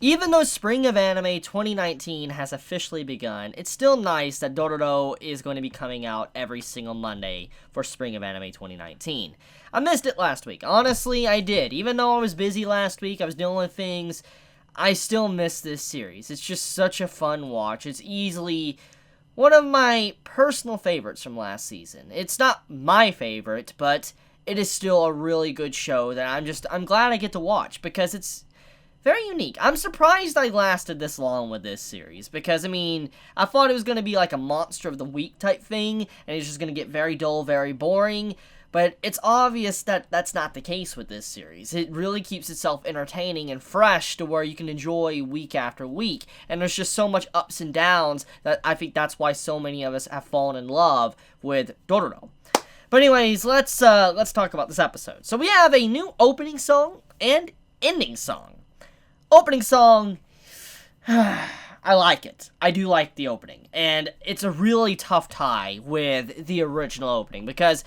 Even though Spring of Anime 2019 has officially begun, it's still nice that Dororo is going to be coming out every single Monday for Spring of Anime 2019. I missed it last week. Honestly, I did. Even though I was busy last week, I was dealing with things, I still miss this series. It's just such a fun watch. It's easily one of my personal favorites from last season. It's not my favorite, but it is still a really good show that I'm glad I get to watch because it's very unique. I'm surprised I lasted this long with this series, because, I thought it was going to be like a Monster of the Week type thing, and it's just going to get very dull, very boring, but it's obvious that that's not the case with this series. It really keeps itself entertaining and fresh to where you can enjoy week after week, and there's just so much ups and downs that I think that's why so many of us have fallen in love with Dororo. But anyways, let's talk about this episode. So we have a new opening song and ending song. Opening song, I like it. I do like the opening. And it's a really tough tie with the original opening, because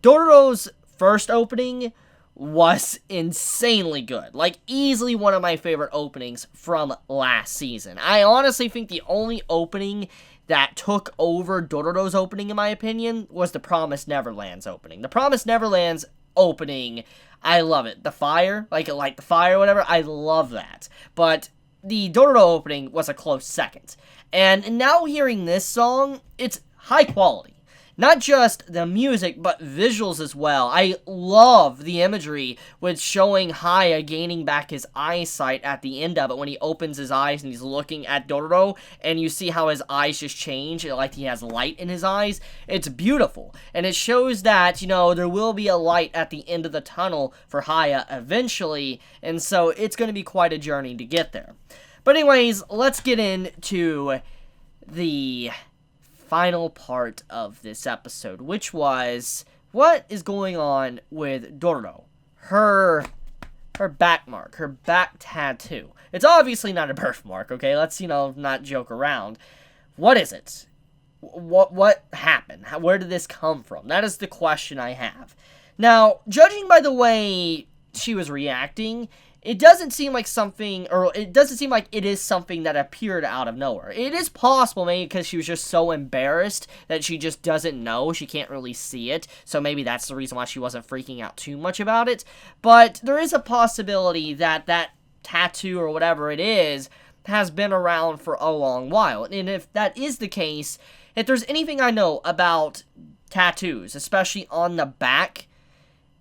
Dororo's first opening was insanely good. Like, easily one of my favorite openings from last season. I honestly think the only opening that took over Dororo's opening, in my opinion, was the Promised Neverland's opening. The Promised Neverland's opening, I love it. The fire, like the fire or whatever, I love that. But the Dororo opening was a close second. And now hearing this song, it's high quality. Not just the music, but visuals as well. I love the imagery with showing Haya gaining back his eyesight at the end of it when he opens his eyes and he's looking at Dororo, and you see how his eyes just change, like he has light in his eyes. It's beautiful, and it shows that, there will be a light at the end of the tunnel for Haya eventually, and so it's going to be quite a journey to get there. But anyways, let's get into the final part of this episode, which was what is going on with Dororo. Her back mark, her back tattoo. It's obviously not a birthmark, okay? Let's, not joke around. What is it? What happened? Where did this come from? That is the question I have. Now, judging by the way she was reacting, it doesn't seem like it is something that appeared out of nowhere. It is possible maybe because she was just so embarrassed that she just doesn't know. She can't really see it. So maybe that's the reason why she wasn't freaking out too much about it. But there is a possibility that that tattoo or whatever it is has been around for a long while. And if that is the case, if there's anything I know about tattoos, especially on the back,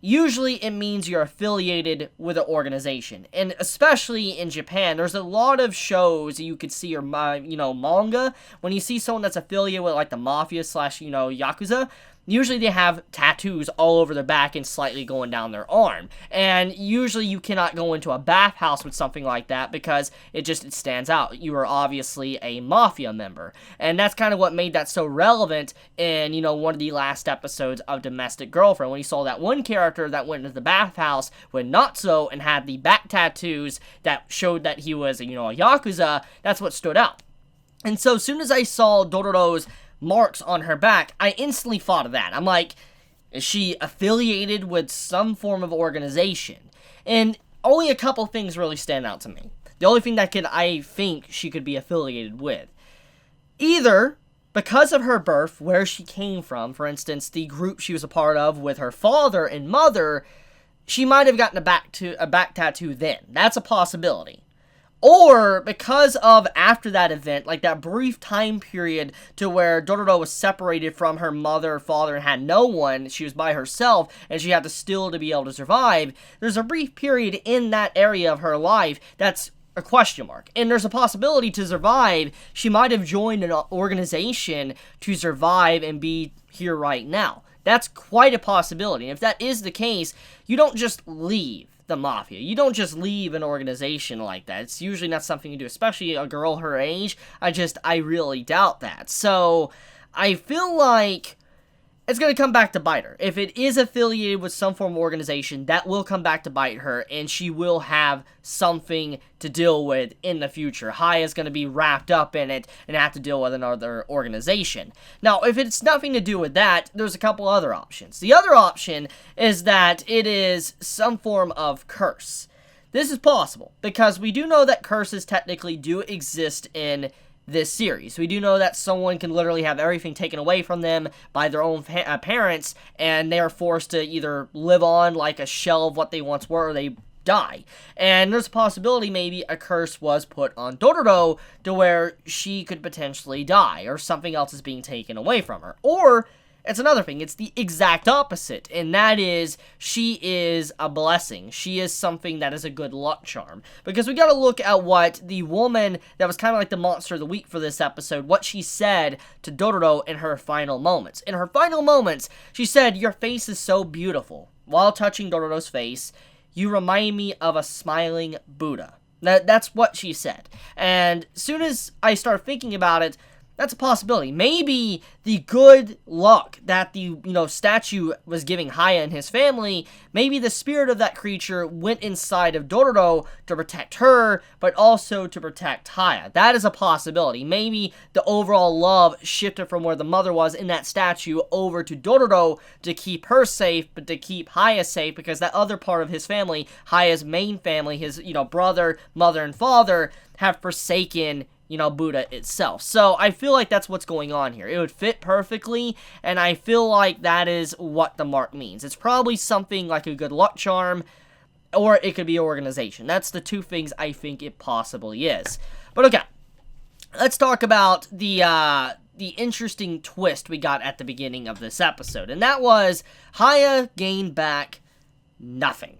usually it means you're affiliated with an organization. And especially in Japan, there's a lot of shows you could see, or manga, when you see someone that's affiliated with like the mafia / yakuza, usually they have tattoos all over their back and slightly going down their arm. And usually you cannot go into a bathhouse with something like that because it stands out. You are obviously a mafia member. And that's kind of what made that so relevant in, one of the last episodes of Domestic Girlfriend, when you saw that one character that went into the bathhouse with Natsuo and had the back tattoos that showed that he was, a yakuza. That's what stood out. And so as soon as I saw Dororo's marks on her back, I instantly thought of that. I'm like, is she affiliated with some form of organization? And only a couple things really stand out to me. The only thing that I think she could be affiliated with. Either because of her birth, where she came from, for instance, the group she was a part of with her father and mother, she might have gotten a back tattoo then. That's a possibility. Or because of after that event, like that brief time period to where Dororo was separated from her mother, father, and had no one, she was by herself, and she had to be able to survive, there's a brief period in that area of her life that's a question mark. And there's a possibility to survive, she might have joined an organization to survive and be here right now. That's quite a possibility. And if that is the case, you don't just leave the mafia. You don't just leave an organization like that. It's usually not something you do, especially a girl her age. I really doubt that. So, I feel like it's going to come back to bite her. If it is affiliated with some form of organization, that will come back to bite her, and she will have something to deal with in the future. Haya's going to be wrapped up in it and have to deal with another organization. Now, if it's nothing to do with that, there's a couple other options. The other option is that it is some form of curse. This is possible, because we do know that curses technically do exist in this series. We do know that someone can literally have everything taken away from them by their own parents, and they are forced to either live on like a shell of what they once were, or they die. And there's a possibility maybe a curse was put on Dororo to where she could potentially die, or something else is being taken away from her. Or it's another thing. It's the exact opposite, and that is she is a blessing. She is something that is a good luck charm. Because we got to look at what the woman that was kind of like the monster of the week for this episode, what she said to Dororo in her final moments. In her final moments, she said, "Your face is so beautiful." While touching Dororo's face, "You remind me of a smiling Buddha." That's what she said. And as soon as I started thinking about it, that's a possibility. Maybe the good luck that the, statue was giving Haya and his family, maybe the spirit of that creature went inside of Dororo to protect her, but also to protect Haya. That is a possibility. Maybe the overall love shifted from where the mother was in that statue over to Dororo to keep her safe, but to keep Haya safe, because that other part of his family, Haya's main family, his, brother, mother, and father, have forsaken Buddha itself. So I feel like that's what's going on here. It would fit perfectly, and I feel like that is what the mark means. It's probably something like a good luck charm, or it could be organization. That's the two things I think it possibly is. But okay, let's talk about the interesting twist we got at the beginning of this episode, and that was Haya gained back nothing.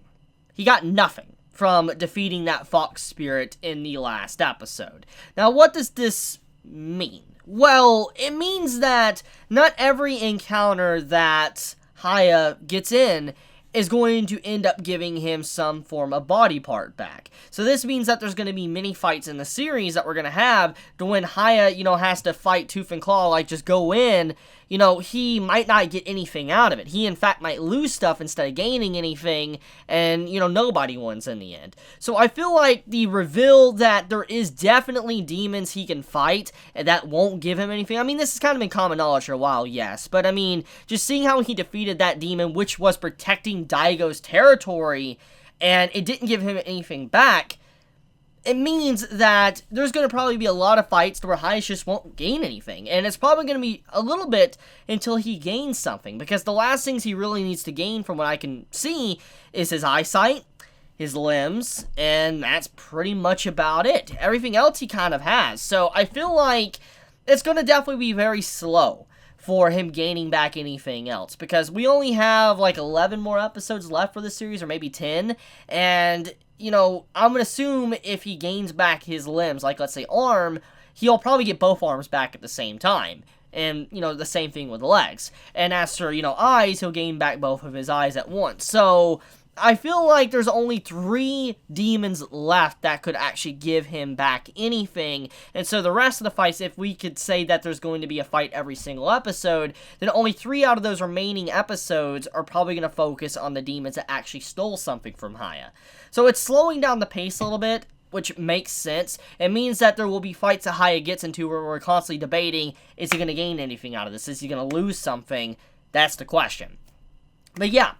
He got nothing from defeating that fox spirit in the last episode. Now, what does this mean? Well, it means that not every encounter that Haya gets in is going to end up giving him some form of body part back. So this means that there's going to be many fights in the series that we're going to have to when Haya, has to fight tooth and claw, like just go in, he might not get anything out of it. He, in fact, might lose stuff instead of gaining anything, and, nobody wins in the end. So I feel like the reveal that there is definitely demons he can fight, and that won't give him anything. I mean, this has kind of been common knowledge for a while, yes, but I mean, just seeing how he defeated that demon, which was protecting Daigo's territory, and it didn't give him anything back, it means that there's going to probably be a lot of fights where Haya just won't gain anything. And it's probably going to be a little bit until he gains something. Because the last things he really needs to gain, from what I can see, is his eyesight, his limbs, and that's pretty much about it. Everything else he kind of has. So I feel like it's going to definitely be very slow for him gaining back anything else, because we only have like 11 more episodes left for this series, or maybe 10, and I'm going to assume if he gains back his limbs, like let's say arm, he'll probably get both arms back at the same time. And, the same thing with legs. And as for, eyes, he'll gain back both of his eyes at once. So I feel like there's only 3 demons left that could actually give him back anything. And so the rest of the fights, if we could say that there's going to be a fight every single episode, then only 3 out of those remaining episodes are probably going to focus on the demons that actually stole something from Haya. So it's slowing down the pace a little bit, which makes sense. It means that there will be fights that Haya gets into where we're constantly debating, is he going to gain anything out of this? Is he going to lose something? That's the question. But yeah,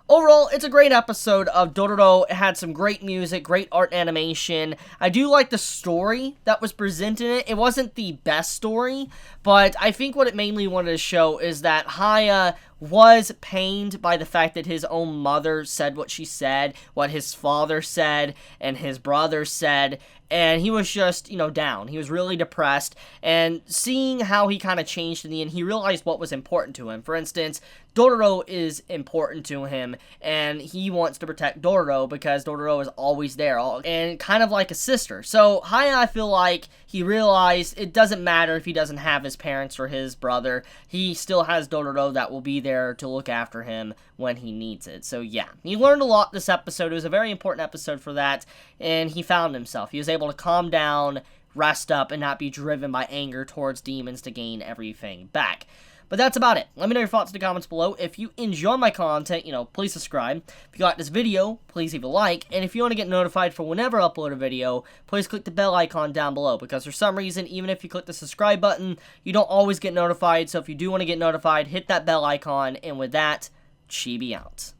overall, it's a great episode of Dororo. It had some great music, great art animation. I do like the story that was presented in it. It wasn't the best story, but I think what it mainly wanted to show is that Haya was pained by the fact that his own mother said what she said, what his father said, and his brother said, and he was just, down. He was really depressed, and seeing how he kind of changed in the end, he realized what was important to him. For instance, Dororo is important to him, and he wants to protect Dororo because Dororo is always there, and kind of like a sister. So Haya, I feel like he realized it doesn't matter if he doesn't have his parents or his brother. He still has Dororo that will be there to look after him when he needs it. So yeah, he learned a lot this episode. It was a very important episode for that, and he found himself. He was able to calm down, rest up, and not be driven by anger towards demons to gain everything back. But that's about it. Let me know your thoughts in the comments below. If you enjoy my content, please subscribe. If you like this video, please leave a like. And if you want to get notified for whenever I upload a video, please click the bell icon down below. Because for some reason, even if you click the subscribe button, you don't always get notified. So if you do want to get notified, hit that bell icon. And with that, Chibi out.